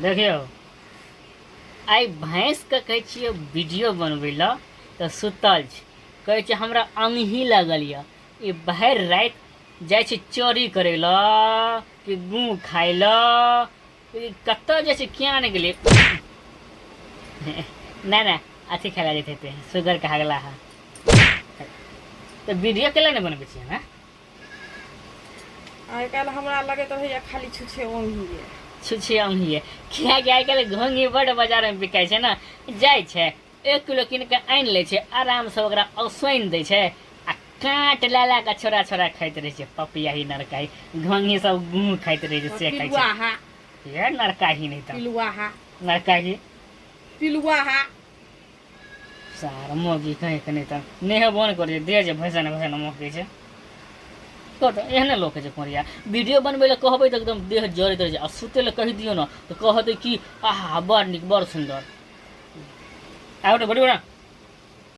देखियो आई भैंस के कहे छिए वीडियो बनबे ला तो सुतल छै कहे छै हमरा अंगही लागल या ई बाहर रात जाय छै चोरी करे ला कि गू खाय ला कत जाय छै क्या नहीं गेले ना ना अथी खेला जेते थे शुगर कहा गला है तो वीडियो केला नहीं बनबे छिए ना आइ काल्हि हमरा लगे तो भैया खाली छुछे ओंगी है छुछे अंगी है क्या क्या आइ काल्हि घोंगी बड़ बाजार में बिकाय छै ना जाय छै 1 किलो कीन के आनि ले छै आराम से ओकरा औसैन दै छै आ काट लाला का छोरा छोरा खाइत रहे छै पपियाही नरकाही घोंगी सब गूँ खाइत रहे छै से खाइ पिलुआ छै हा ये नरकाही नहीं था पिलुआ हा नरकाही पिलुआ हा सार मोगी कहीं के नहीं था नेह बोन कर दे जे भैसन भैसन मोगी छै तो एहने लोग है कोरिया वीडियो बनबे ला कहबे तो एकदम देह जरैत रहे छै आ सुते ला कहि दियो ना तो कहते कि आहा बड़ निक बड़ सुंदर आउ तो बड़ी बड़ा